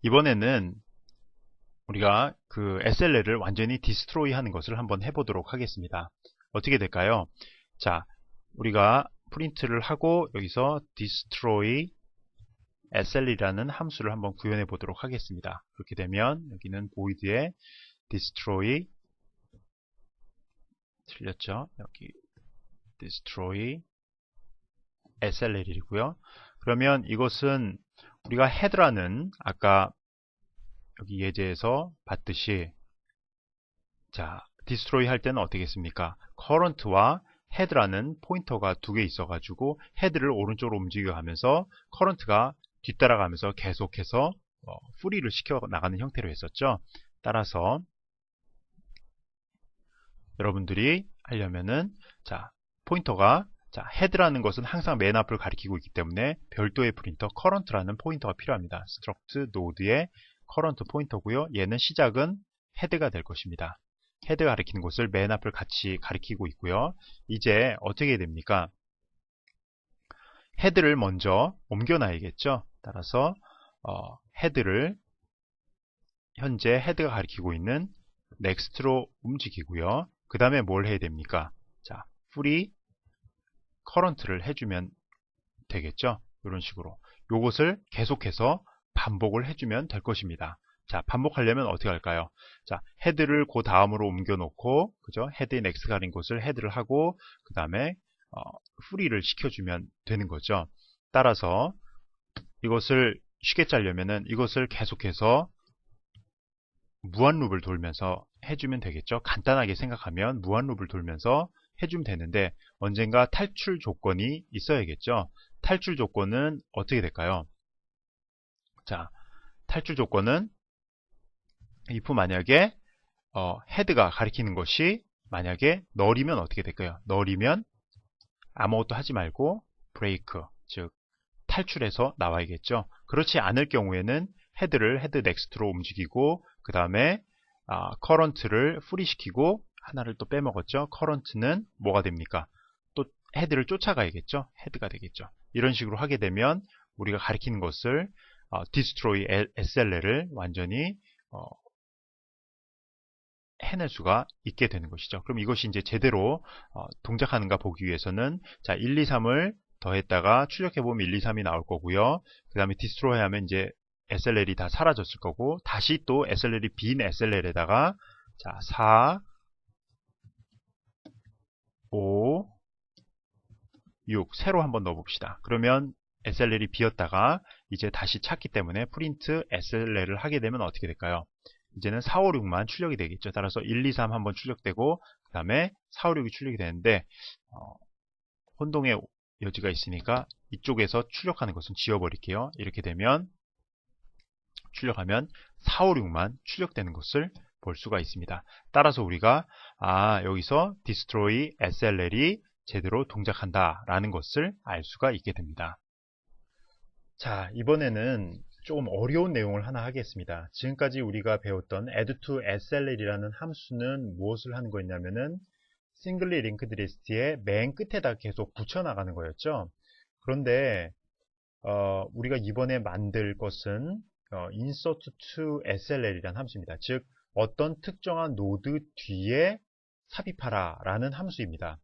이번에는 우리가 그 SLL을 완전히 디스트로이 하는 것을 한번 해보도록 하겠습니다. 어떻게 될까요? 자, 우리가 프린트를 하고 여기서 destroy SL이라는 함수를 한번 구현해 보도록 하겠습니다. 그렇게 되면 여기는 void에 destroy 틀렸죠? 여기 destroy SLL이고요. 그러면 이것은 우리가 head라는 아까 여기 예제에서 봤듯이 자, destroy 할 때는 어떻게 했습니까? current와 head라는 포인터가 두 개 있어가지고 head를 오른쪽으로 움직여가면서 current가 뒤따라가면서 계속해서 풀이를 시켜 나가는 형태로 했었죠. 따라서 여러분들이 하려면은 자, 포인터가 자, head라는 것은 항상 맨 앞을 가리키고 있기 때문에 별도의 프린터 current라는 포인터가 필요합니다. struct node의 current 포인터고요. 얘는 시작은 head가 될 것입니다. 헤드가 가리키는 곳을 맨 앞을 같이 가리키고 있고요. 이제 어떻게 됩니까? 헤드를 먼저 옮겨놔야겠죠. 따라서 헤드를 현재 헤드가 가리키고 있는 next로 움직이고요. 그 다음에 뭘 해야 됩니까? 자, free current를 해주면 되겠죠. 이런 식으로 요것을 계속해서 반복을 해주면 될 것입니다. 자, 반복하려면 어떻게 할까요? 자, 헤드를 그 다음으로 옮겨 놓고, 그죠? 헤드인 X 가린 곳을 헤드를 하고, 그 다음에, 프리를 시켜주면 되는 거죠. 따라서, 이것을 쉽게 짜려면은 이것을 계속해서 무한 룹을 돌면서 해주면 되겠죠. 간단하게 생각하면 무한 룹을 돌면서 해주면 되는데, 언젠가 탈출 조건이 있어야겠죠. 탈출 조건은 어떻게 될까요? 자, 탈출 조건은 if 만약에 헤드가 가리키는 것이 만약에 널이면 어떻게 될까요? 널이면 아무것도 하지 말고 브레이크, 즉 탈출해서 나와야겠죠. 그렇지 않을 경우에는 헤드를 헤드 넥스트로 움직이고 그 다음에 커런트를 프리시키고 하나를 또 빼먹었죠. 커런트는 뭐가 됩니까? 또 헤드를 쫓아가야겠죠. 헤드가 되겠죠. 이런 식으로 하게 되면 우리가 가리키는 것을 destroy SLL을 완전히 해낼 수가 있게 되는 것이죠. 그럼 이것이 이제 제대로 동작하는가 보기 위해서는 자 1, 2, 3을 더했다가 출력해보면 1, 2, 3이 나올 거고요. 그 다음에 디스트로이 하면 이제 SLL이 다 사라졌을 거고 다시 또 SLL이 빈 SLL에다가 자 4, 5, 6 새로 한번 넣어봅시다. 그러면 SLL이 비었다가 이제 다시 찾기 때문에 프린트 SLL을 하게 되면 어떻게 될까요? 이제는 4, 5, 6만 출력이 되겠죠. 따라서 1, 2, 3 한번 출력되고 그 다음에 4, 5, 6이 출력이 되는데 혼동의 여지가 있으니까 이쪽에서 출력하는 것은 지워버릴게요. 이렇게 되면 출력하면 4, 5, 6만 출력되는 것을 볼 수가 있습니다. 따라서 우리가 여기서 destroy SLL이 제대로 동작한다 라는 것을 알 수가 있게 됩니다. 자, 이번에는 조금 어려운 내용을 하나 하겠습니다. 지금까지 우리가 배웠던 add to SLL이라는 함수는 무엇을 하는 거였냐면은 singly linked list의 맨 끝에다 계속 붙여나가는 거였죠. 그런데 우리가 이번에 만들 것은 insert to SLL이라는 함수입니다. 즉 어떤 특정한 노드 뒤에 삽입하라 라는 함수입니다.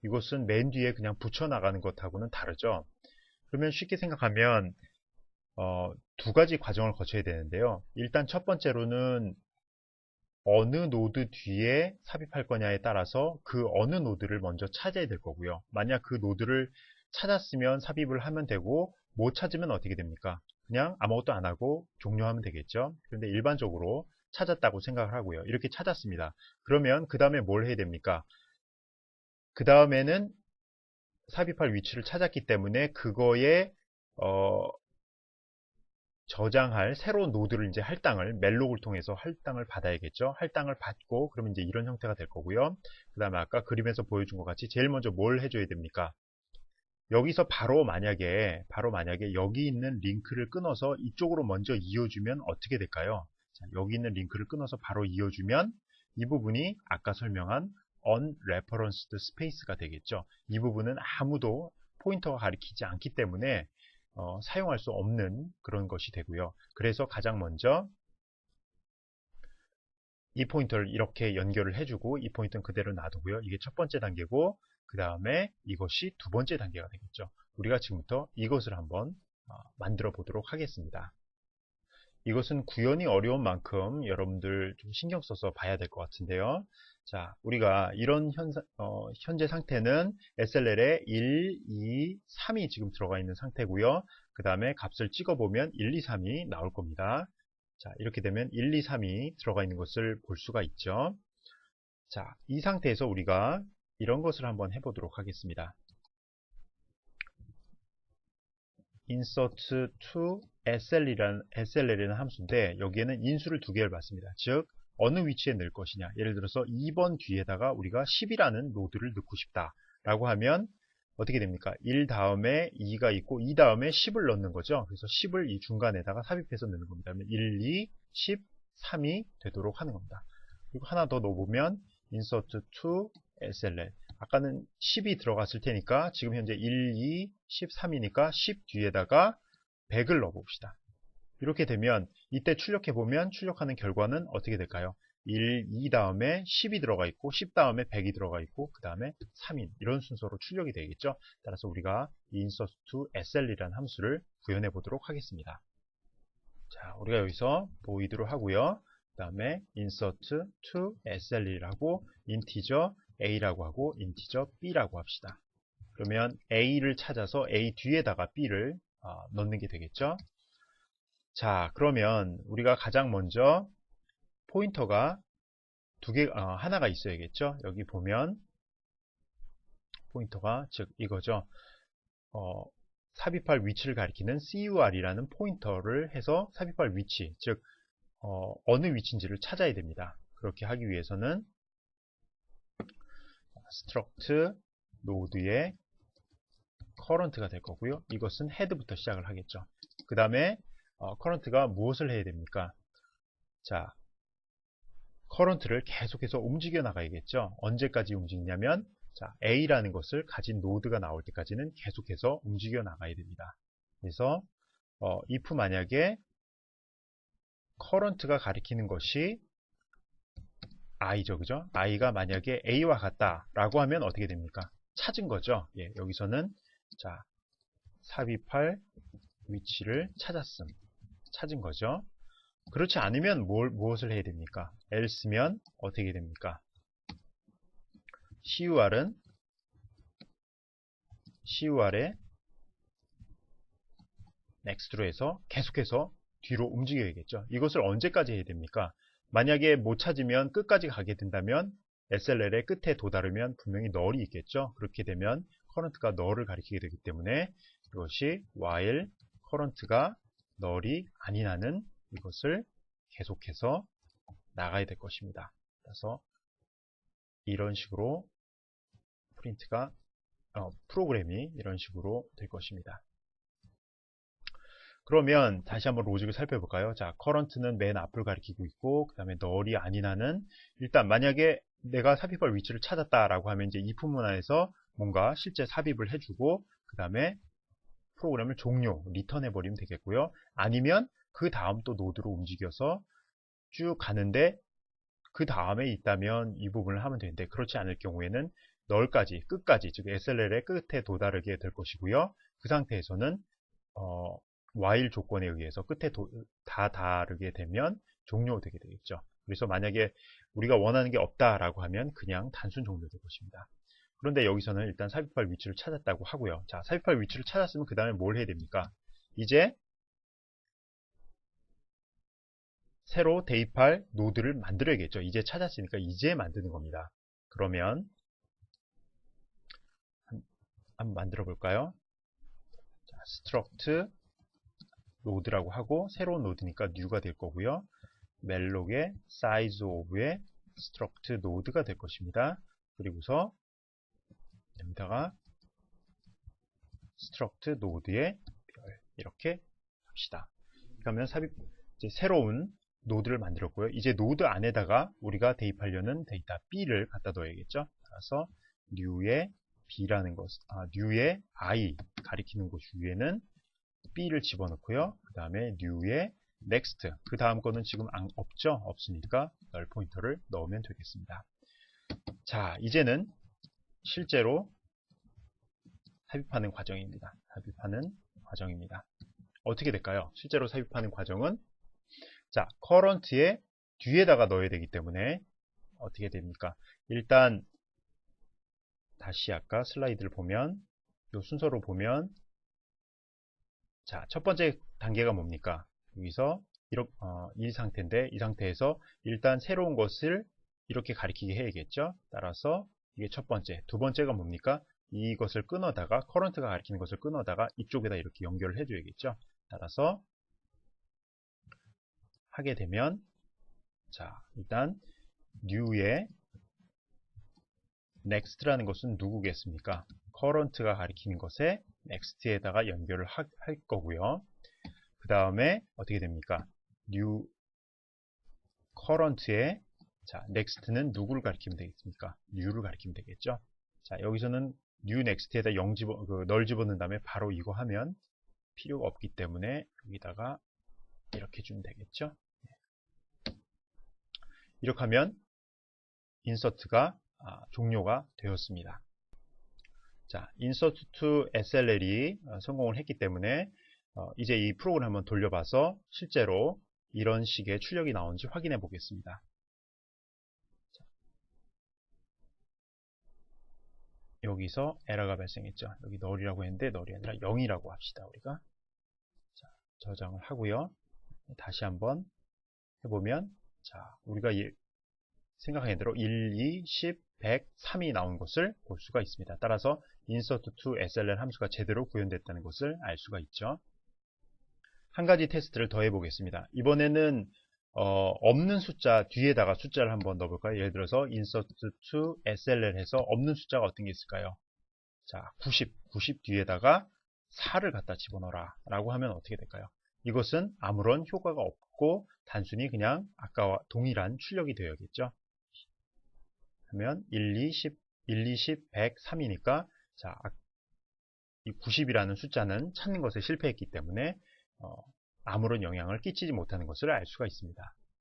이것은 맨 뒤에 그냥 붙여나가는 것하고는 다르죠. 그러면 쉽게 생각하면 두 가지 과정을 거쳐야 되는데요. 일단 첫 번째로는 어느 노드 뒤에 삽입할 거냐에 따라서 그 어느 노드를 먼저 찾아야 될 거고요. 만약 그 노드를 찾았으면 삽입을 하면 되고 못 찾으면 어떻게 됩니까? 그냥 아무것도 안 하고 종료하면 되겠죠. 그런데 일반적으로 찾았다고 생각을 하고요. 이렇게 찾았습니다. 그러면 그 다음에 뭘 해야 됩니까? 그 다음에는 삽입할 위치를 찾았기 때문에 그거에 저장할 새로운 노드를 이제 할당을 멜록을 통해서 할당을 받아야겠죠. 할당을 받고 그러면 이제 이런 형태가 될 거고요. 그 다음에 아까 그림에서 보여준 것 같이 제일 먼저 뭘 해줘야 됩니까? 여기서 바로 만약에 여기 있는 링크를 끊어서 이쪽으로 먼저 이어주면 어떻게 될까요? 자, 여기 있는 링크를 끊어서 바로 이어주면 이 부분이 아까 설명한 unreferenced space가 되겠죠. 이 부분은 아무도 포인터가 가리키지 않기 때문에 사용할 수 없는 그런 것이 되고요. 그래서 가장 먼저 이 포인터를 이렇게 연결을 해주고 이 포인터는 그대로 놔두고요. 이게 첫 번째 단계고 그 다음에 이것이 두 번째 단계가 되겠죠. 우리가 지금부터 이것을 한번 만들어 보도록 하겠습니다. 이것은 구현이 어려운 만큼 여러분들 좀 신경 써서 봐야 될 것 같은데요. 자, 우리가 이런 현재 상태는 SLL에 1, 2, 3이 지금 들어가 있는 상태고요. 그 다음에 값을 찍어보면 1, 2, 3이 나올 겁니다. 자, 이렇게 되면 1, 2, 3이 들어가 있는 것을 볼 수가 있죠. 자, 이 상태에서 우리가 이런 것을 한번 해보도록 하겠습니다. insert to SLL이라는 함수인데 여기에는 인수를 두 개를 받습니다. 즉 어느 위치에 넣을 것이냐. 예를 들어서 2번 뒤에다가 우리가 10이라는 노드를 넣고 싶다 라고 하면 어떻게 됩니까? 1 다음에 2가 있고 2 다음에 10을 넣는 거죠. 그래서 10을 이 중간에다가 삽입해서 넣는 겁니다. 그러면 1, 2, 10, 3이 되도록 하는 겁니다. 그리고 하나 더 넣어보면 insert to SLL. 아까는 10이 들어갔을 테니까 지금 현재 1, 2, 13이니까 10 뒤에다가 100을 넣어봅시다. 이렇게 되면 이때 출력해보면 출력하는 결과는 어떻게 될까요? 1, 2 다음에 10이 들어가 있고 10 다음에 100이 들어가 있고 그 다음에 3인 이런 순서로 출력이 되겠죠. 따라서 우리가 insert to SL이라는 함수를 구현해 보도록 하겠습니다. 자, 우리가 여기서 void로 하고요. 그 다음에 insert to SL이라고 integer a라고 하고 integer b라고 합시다. 그러면 a를 찾아서 a 뒤에다가 b를 넣는 게 되겠죠. 자, 그러면 우리가 가장 먼저 포인터가 하나가 있어야겠죠. 여기 보면 포인터가 즉 이거죠. 삽입할 위치를 가리키는 cur이라는 포인터를 해서 삽입할 위치, 즉 어느 위치인지를 찾아야 됩니다. 그렇게 하기 위해서는 struct node의 current가 될 거고요. 이것은 head부터 시작을 하겠죠. 그 다음에 current가 무엇을 해야 됩니까? 자, current를 계속해서 움직여 나가야겠죠. 언제까지 움직이냐면 자, A라는 것을 가진 노드가 나올 때까지는 계속해서 움직여 나가야 됩니다. 그래서 if 만약에 current가 가리키는 것이 i죠, 그죠? i가 만약에 a와 같다라고 하면 어떻게 됩니까? 찾은 거죠. 예, 여기서는 자, 삽입할 위치를 찾은 거죠. 그렇지 않으면 무엇을 해야 됩니까? else면 어떻게 됩니까? cur에 next로 해서 계속해서 뒤로 움직여야겠죠. 이것을 언제까지 해야 됩니까? 만약에 못 찾으면 끝까지 가게 된다면 SLL의 끝에 도달하면 분명히 null이 있겠죠. 그렇게 되면 current가 null을 가리키게 되기 때문에 이것이 while current가 null이 아닌 한은 이것을 계속해서 나가야 될 것입니다. 그래서 이런 식으로 프로그램이 이런 식으로 될 것입니다. 그러면 다시 한번 로직을 살펴볼까요? 자, current는 맨 앞을 가리키고 있고 그 다음에 null이 아닌 한은 일단 만약에 내가 삽입할 위치를 찾았다라고 하면 이제 if 문화에서 뭔가 실제 삽입을 해주고 그 다음에 프로그램을 리턴해 버리면 되겠고요. 아니면 그 다음 또 노드로 움직여서 쭉 가는데 그 다음에 있다면 이 부분을 하면 되는데 그렇지 않을 경우에는 null까지 끝까지 즉 SLL의 끝에 도달하게 될 것이고요. 그 상태에서는 while 조건에 의해서 끝에 다 다르게 되면 종료되게 되겠죠. 그래서 만약에 우리가 원하는 게 없다라고 하면 그냥 단순 종료될 것입니다. 그런데 여기서는 일단 삽입할 위치를 찾았다고 하고요. 자, 삽입할 위치를 찾았으면 그 다음에 뭘 해야 됩니까? 이제 새로 대입할 노드를 만들어야겠죠. 이제 찾았으니까 이제 만드는 겁니다. 그러면 한번 만들어 볼까요? 자, struct 노드라고 하고 새로운 노드니까 new가 될 거고요. 멜록의 size of의 struct 노드가 될 것입니다. 그리고서 여기다가 struct 노드의 별 이렇게 합시다. 그러면 이제 새로운 노드를 만들었고요. 이제 노드 안에다가 우리가 대입하려는 데이터 B를 갖다 넣어야겠죠. 따라서 new의 B라는 것, new의 I 가리키는 곳 위에는 B를 집어넣고요. 그 다음에 new에 next. 그 다음 거는 지금 없죠? 없으니까 널 포인터를 넣으면 되겠습니다. 자, 이제는 실제로 삽입하는 과정입니다. 어떻게 될까요? 실제로 삽입하는 과정은 자, current의 뒤에다가 넣어야 되기 때문에 어떻게 됩니까? 일단 다시 아까 슬라이드를 보면 이 순서로 보면 자, 첫 번째 단계가 뭡니까? 여기서 이 상태인데 이 상태에서 일단 새로운 것을 이렇게 가리키게 해야겠죠? 따라서 이게 첫 번째, 두 번째가 뭡니까? 이것을 끊어다가 커런트가 가리키는 것을 끊어다가 이쪽에다 이렇게 연결을 해줘야겠죠? 따라서 하게 되면 자, 일단 new에 next라는 것은 누구겠습니까? current가 가리키는 것에 next에다가 연결을 할 거고요. 그 다음에 어떻게 됩니까? new current에 자, next는 누구를 가리키면 되겠습니까? new를 가리키면 되겠죠. 자, 여기서는 new next에다 널 집어넣은 다음에 바로 이거 하면 필요가 없기 때문에 여기다가 이렇게 주면 되겠죠. 이렇게 하면 인서트가 종료가 되었습니다. 자, insert to SLL이 성공을 했기 때문에 이제 이 프로그램 한번 돌려봐서 실제로 이런 식의 출력이 나오는지 확인해 보겠습니다. 자, 여기서 에러가 발생했죠. 여기 null이라고 했는데 null이 아니라 0이라고 합시다. 우리가 자, 저장을 하고요. 다시 한번 해보면 자, 우리가 생각한 대로 1, 2, 10, 100, 3이 나온 것을 볼 수가 있습니다. 따라서 insert to SLL 함수가 제대로 구현됐다는 것을 알 수가 있죠. 한 가지 테스트를 더 해보겠습니다. 이번에는 없는 숫자 뒤에다가 숫자를 한번 넣어볼까요? 예를 들어서 insert to SLL 해서 없는 숫자가 어떤 게 있을까요? 자, 90 뒤에다가 4를 갖다 집어넣어라 라고 하면 어떻게 될까요? 이것은 아무런 효과가 없고 단순히 그냥 아까와 동일한 출력이 되어야겠죠. 하면 1, 2, 10, 100, 3이니까 자, 이 90이라는 숫자는 찾는 것에 실패했기 때문에 아무런 영향을 끼치지 못하는 것을 알 수가 있습니다.